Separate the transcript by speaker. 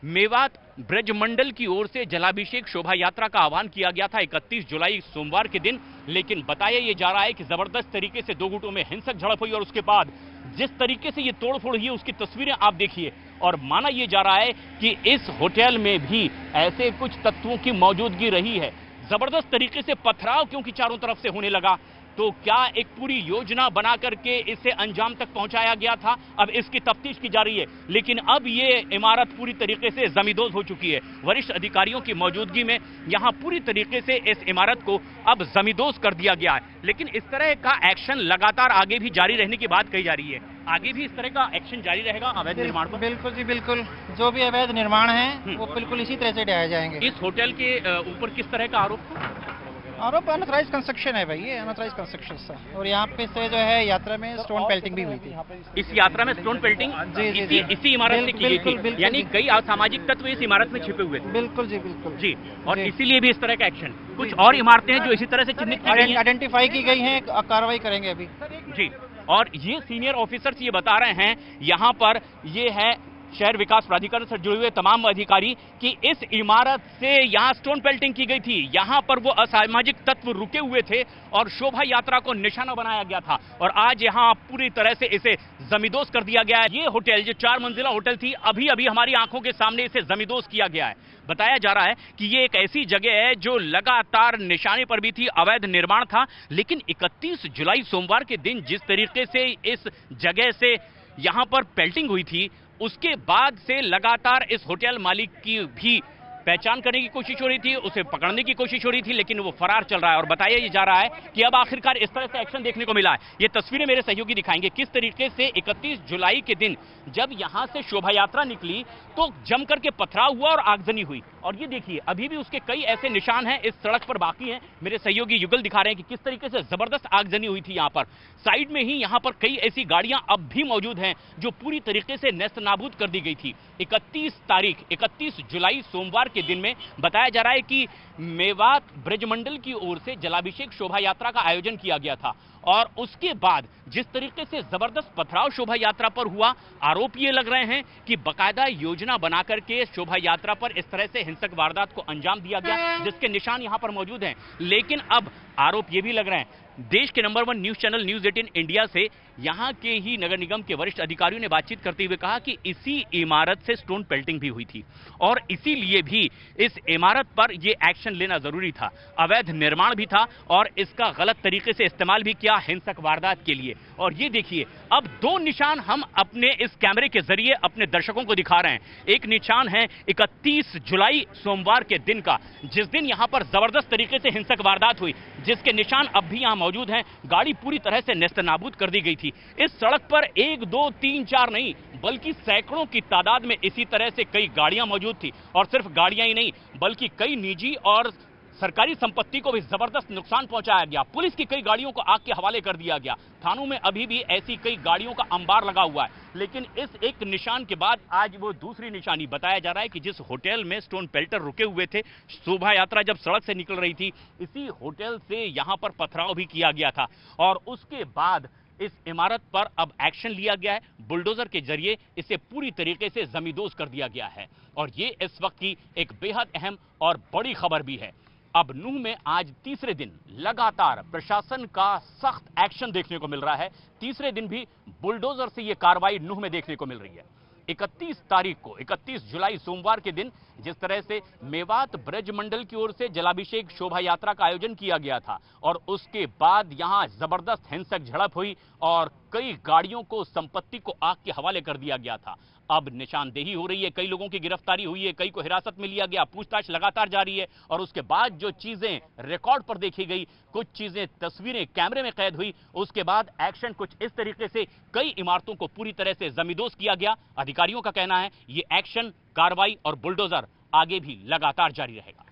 Speaker 1: मेवात ब्रजमंडल की ओर से जलाभिषेक शोभा यात्रा का आह्वान किया गया था 31 जुलाई सोमवार के दिन, लेकिन बताया ये जा रहा है कि जबरदस्त तरीके से दो गुटों में हिंसक झड़प हुई और उसके बाद जिस तरीके से ये तोड़फोड़ हुई है उसकी तस्वीरें आप देखिए। और माना यह जा रहा है कि इस होटल में भी ऐसे कुछ तत्वों की मौजूदगी रही है। जबरदस्त तरीके से पथराव क्योंकि चारों तरफ से होने लगा, तो क्या एक पूरी योजना बना करके इसे अंजाम तक पहुंचाया गया था, अब इसकी तफ्तीश की जा रही है। लेकिन अब ये इमारत पूरी तरीके से जमींदोज हो चुकी है। वरिष्ठ अधिकारियों की मौजूदगी में यहां पूरी तरीके से इस इमारत को अब जमींदोज कर दिया गया है। लेकिन इस तरह का एक्शन लगातार आगे भी जारी रहने की बात कही जा रही है। आगे भी इस तरह का एक्शन जारी रहेगा अवैध निर्माण पर?
Speaker 2: बिल्कुल जी बिल्कुल, जो भी अवैध निर्माण है वो बिल्कुल इसी तरह से ढाए जाएंगे।
Speaker 1: इस होटल के ऊपर किस तरह का
Speaker 2: आरोप अनऑथराइज्ड कंस्ट्रक्शन है भाई, ये अनऑथराइज्ड कंस्ट्रक्शन था। और यहाँ पे से जो है यात्रा में स्टोन पेल्टिंग भी हुई थी।
Speaker 1: इस यात्रा में स्टोन पेल्टिंग इसी इमारत से की गई थी, यानी कई असामाजिक तत्व इस इमारत में छिपे हुए थे।
Speaker 2: बिल्कुल जी बिल्कुल
Speaker 1: जी, और इसीलिए भी इस तरह का एक्शन। कुछ और इमारतें हैं जो इसी तरह से चिन्हित की गई हैं,
Speaker 2: आइडेंटिफाई की गई हैं, कार्रवाई करेंगे अभी
Speaker 1: जी। और ये सीनियर ऑफिसर्स ये बता रहे हैं, यहाँ पर ये है शहर विकास प्राधिकरण से जुड़े हुए तमाम अधिकारी, कि इस इमारत से यहां स्टोन पेल्टिंग की गई थी, यहां पर वो असामाजिक तत्व रुके हुए थे और शोभा यात्रा को निशाना बनाया गया था। और आज यहां पूरी तरह से इसे जमींदोज कर दिया गया है। ये होटल जो 4 मंजिला होटल थी, अभी अभी हमारी आंखों के सामने इसे जमींदोज किया गया है। बताया जा रहा है कि ये एक ऐसी जगह है जो लगातार निशाने पर भी थी, अवैध निर्माण था। लेकिन 31 जुलाई सोमवार के दिन जिस तरीके से इस जगह से यहां पर पेल्टिंग हुई थी, उसके बाद से लगातार इस होटल मालिक की भी पहचान करने की कोशिश हो रही थी, उसे पकड़ने की कोशिश हो रही थी, लेकिन वो फरार चल रहा है। और बताया ये जा रहा है कि अब आखिरकार इस तरह से एक्शन देखने को मिला है। ये तस्वीरें मेरे सहयोगी दिखाएंगे किस तरीके से 31 जुलाई के दिन जब यहां से शोभा यात्रा निकली तो जम करके पथराव हुआ और आगजनी हुई। और ये देखिए अभी भी उसके कई ऐसे निशान हैं इस सड़क पर बाकी हैं। मेरे सहयोगी युगल दिखा रहे हैं कि किस तरीके से जबरदस्त आगजनी हुई थी। यहां पर साइड में ही यहां पर कई ऐसी गाड़ियां अब भी मौजूद हैं जो पूरी तरीके से नेस्त नाबूद कर दी गई थी। 31 जुलाई सोमवार के दिन में बताया जा रहा है कि मेवात ब्रजमंडल की ओर से जलाभिषेक शोभा यात्रा का आयोजन किया गया था। और उसके बाद जिस तरीके से जबरदस्त पथराव शोभा यात्रा पर हुआ, आरोप ये लग रहे हैं कि बकायदा योजना बना करके शोभा यात्रा पर इस तरह से हिंसक वारदात को अंजाम दिया गया, जिसके निशान यहां पर मौजूद हैं। लेकिन अब आरोप ये भी लग रहे हैं, देश के number 1 news channel news 18 India से यहां के ही नगर निगम के वरिष्ठ अधिकारियों ने बातचीत करते हुए कहा कि इसी इमारत से स्टोन पेल्टिंग भी हुई थी और इसीलिए भी इस इमारत पर यह एक्शन लेना जरूरी था। अवैध निर्माण भी था और इसका गलत तरीके से इस्तेमाल भी किया हिंसक वारदात के लिए। और ये देखिए अब 2 निशान हम अपने इस कैमरे के जरिए अपने दर्शकों को दिखा रहे हैं। एक निशान है 31 जुलाई सोमवार के दिन का, जिस दिन यहां पर जबरदस्त तरीके से हिंसक वारदात हुई, जिसके निशान अब भी यहां मौजूद हैं। गाड़ी पूरी तरह से नेस्तनाबूद कर दी गई थी। इस सड़क पर 1, 2, 3, 4 नहीं बल्कि सैकड़ों की तादाद में इसी तरह से कई गाड़ियां मौजूद थी। और सिर्फ गाड़ियां ही नहीं बल्कि कई निजी और सरकारी संपत्ति को भी जबरदस्त नुकसान पहुंचाया गया। पुलिस की कई गाड़ियों को आग के हवाले कर दिया गया। थानों में अभी भी ऐसी कई गाड़ियों का अंबार लगा हुआ है। लेकिन इस एक निशान के बाद आज वो दूसरी निशानी बताया जा रहा है कि जिस होटल में स्टोन पेल्टर रुके हुए थे, शोभा यात्रा जब सड़क से निकल रही थी, इसी होटल से यहां पर पथराव भी किया गया था। और उसके बाद इस इमारत पर अब एक्शन लिया गया है। बुलडोजर के जरिए इसे पूरी तरीके से जमींदोज कर दिया गया है। और ये इस वक्त की एक बेहद अहम और बड़ी खबर भी है। अब नूह में आज तीसरे दिन लगातार प्रशासन का सख्त एक्शन देखने को मिल रहा है। तीसरे दिन भी बुलडोजर से यह कार्रवाई नूह में देखने को मिल रही है। 31 जुलाई सोमवार के दिन जिस तरह से मेवात ब्रजमंडल की ओर से जलाभिषेक शोभा यात्रा का आयोजन किया गया था और उसके बाद यहां जबरदस्त हिंसक झड़प हुई और कई गाड़ियों को, संपत्ति को आग के हवाले कर दिया गया था। अब निशानदेही हो रही है, कई लोगों की गिरफ्तारी हुई है, कई को हिरासत में लिया गया, पूछताछ लगातार जारी है। और उसके बाद जो चीजें रिकॉर्ड पर देखी गई, कुछ चीजें तस्वीरें कैमरे में कैद हुई, उसके बाद एक्शन कुछ इस तरीके से कई इमारतों को पूरी तरह से जमींदोज किया गया। अधिकारियों का कहना है ये एक्शन, कार्रवाई और बुलडोजर आगे भी लगातार जारी रहेगा।